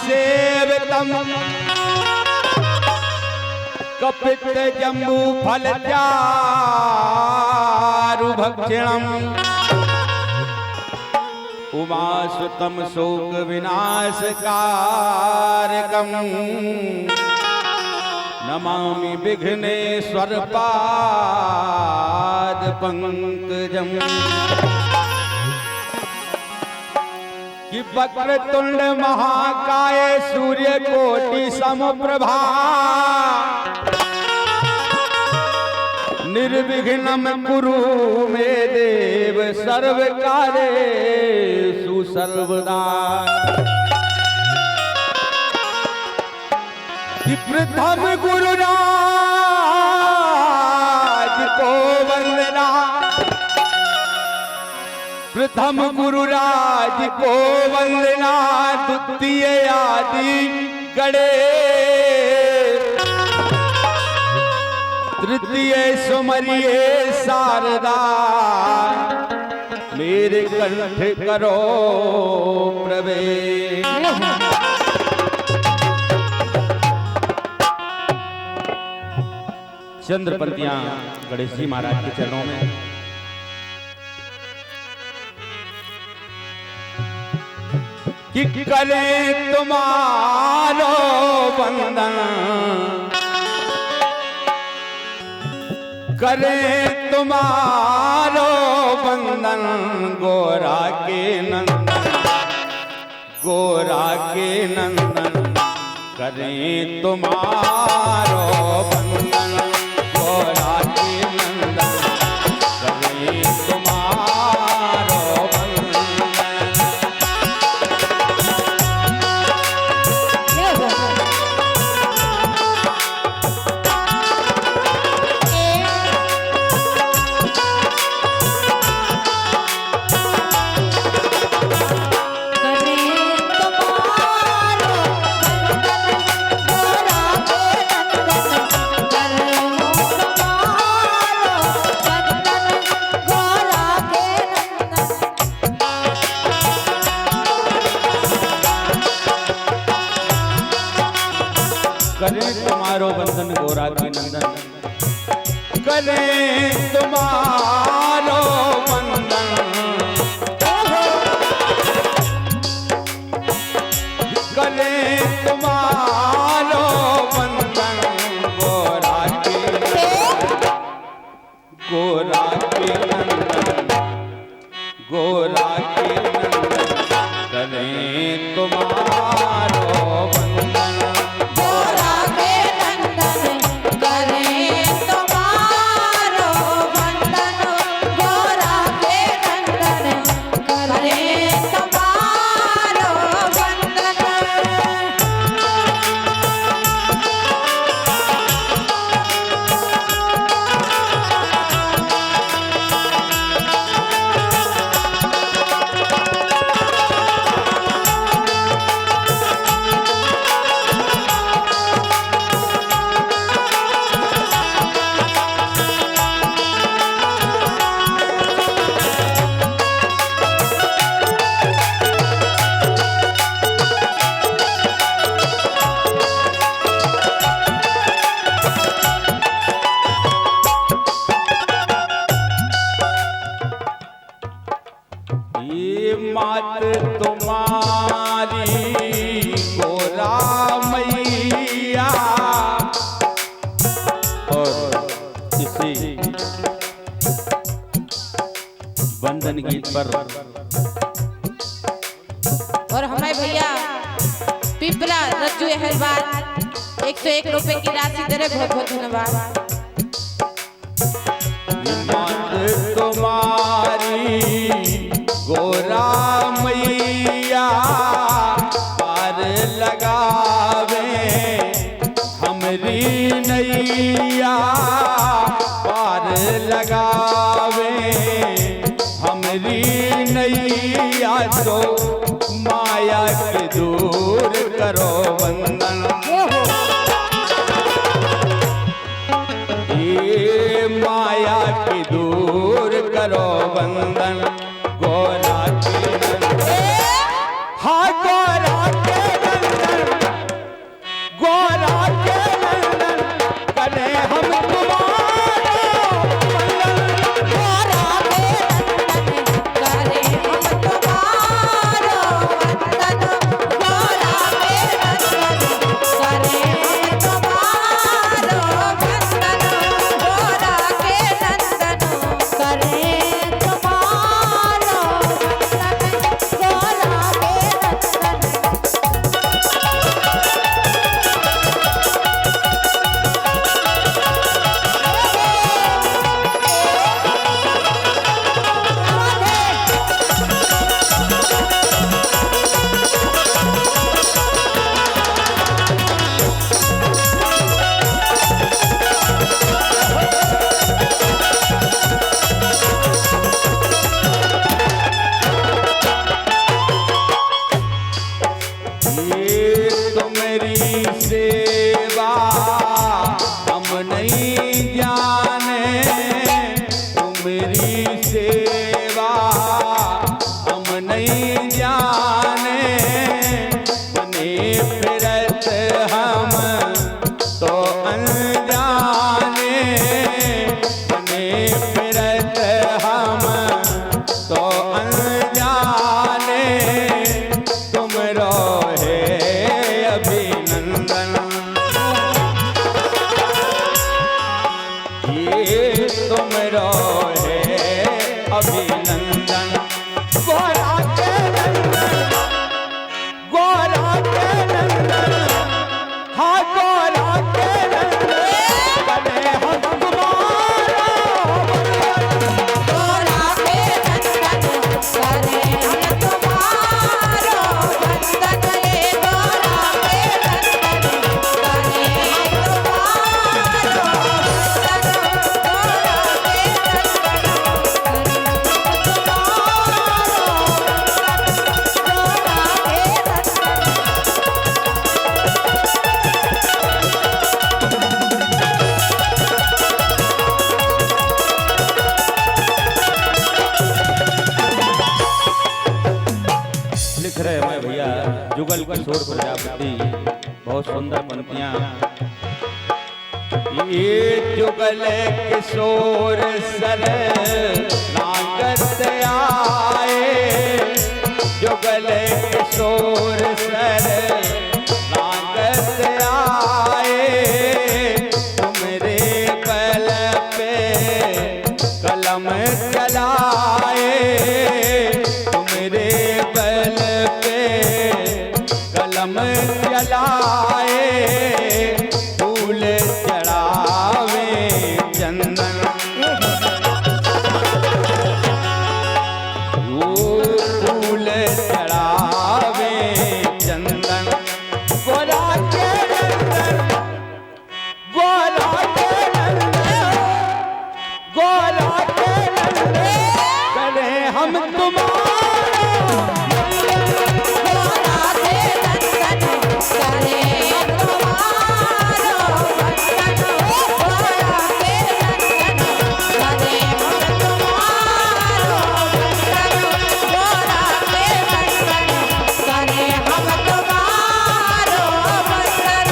सेवतम कपित जम्बू फल चारु भक्षणम उमासुतम शोक विनाशकारकम नमामि विघ्नेश्वर पाद पंकजम। कि वक्रतुंड महाकाय सूर्य कोटि समप्रभा निर्विघ्नं कुरु मे देव सर्वकार्येषु सर्वदा। कि प्रथम गुरुराज को वंदना प्रथम गुरुराज को वंदना द्वितीय आदि गणेश तृतीय सुमरिये शारदा मेरे कंठ करो प्रवेश। चंद्रपंतियां गणेश जी महाराज के चरणों में कि करें तुम्हारो वंदन करें तुम्हारो वंदन गोरा के नंदन करें तुम्हारो वंदन गोरा के नंदन करें तुम्हारो करें तुम्हारो वंदन गोरा के नंदन करें तुम्हारो वंदन करें तुम्हारो वंदन गोरा के नंदन करें तुम्हारो वंदन मात तुम्हारी गोरा मैया और इसी वंदन गीत पर और हमारे भैया पिपरा रज्जू अहलवाल 101 रुपए की राशि दे रहे, बहुत बहुत धन्यवाद। मात तुम्हारी गोरा मैया पार लगावे हमरी नैया पार लगावे हमरी नैया तो माया के दूर करो वंदन ये माया की दूर करो वंदन गोरा के नंदन हाँ गोरा के नंदन ये तो मेरी सेवा हम नहीं जाने, तो मेरी सेवा हम नहीं जाने, बने फिरत हम तो अनजाने, बने फिरत हम तो अनजाने, तुम रोहे अभिनंदन, ये तुम रोहे अभिनंदन। गोरा के नंदन, गोरा के नंदन, हाँ गोरा के नंदन, बने हम तुम्हारा गोरा के नंदन करे हम तुम्हारो वंदन, ये गोरा के नंदन करे हम तुम्हारो वंदन, गोरा लिख रहे मैं भैया जुगल किशोर प्रजापति, बहुत सुंदर पंक्तियां। ये जुगल किशोर सर नागत आए, जुगल किशोर सर नागत आए, तुमरे बल पे कलम चलाए, तुमरे बल पे कलम चलाए, फूल चढ़ावे चंदन, वो फूल चढ़ावे चंदन। गोरा के नंदन, गोरा के नंदन, गोरा के नंदन, करे हम तुम्हारा गोरा के नंदन करे हम तुम्हारो वंदन, गोरा के नंदन करे हम तुम्हारो वंदन, गोरा के नंदन करे हम तुम्हारो वंदन।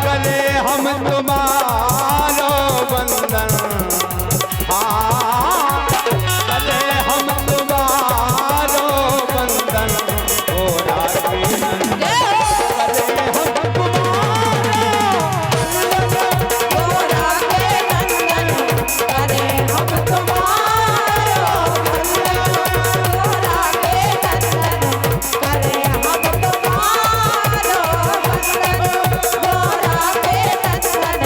करे हम तुम्हारो वंदन, हाँ करे हम तुम्हारो वंदन, गोरा के नंदन करे हम गोरा के नंदन करे हम तुम्हारो वंदन, गोरा के नंदन करे हम तुम्हारो वंदन, गोरा के नंदन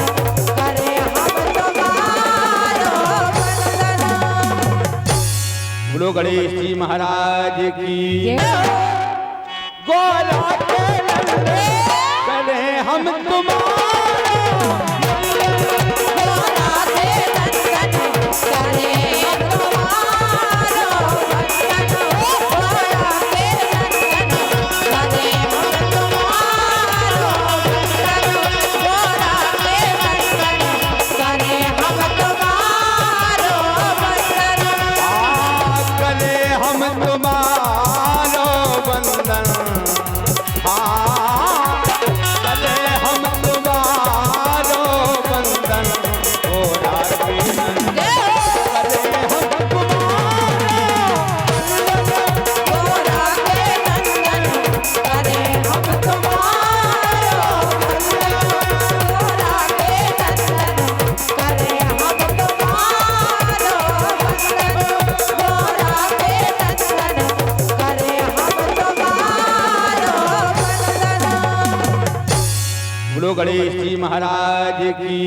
करे हम तुम्हारो वंदन। बोलो गणेश जी महाराज की। गोरा के नंदन करे हम तुम्हारा गोरा के नंदन करे हम तुम्हारो वंदन, गोरा के नंदन करे हम तुम्हारो वंदन, गोरा के नंदन करे हम तुम्हारो वंदन। करे हम तुम्हारो वंदन, हाँ करे हम तुम्हारो वंदन, गोरा के नंदन करे हम गोरा के नंदन करे हम तुम्हारो वंदन, गोरा के नंदन करे हम तुम्हारो वंदन, गोरा के नंदन करे हम तुम्हारो वंदन। बोलो गणेश जी महाराज की।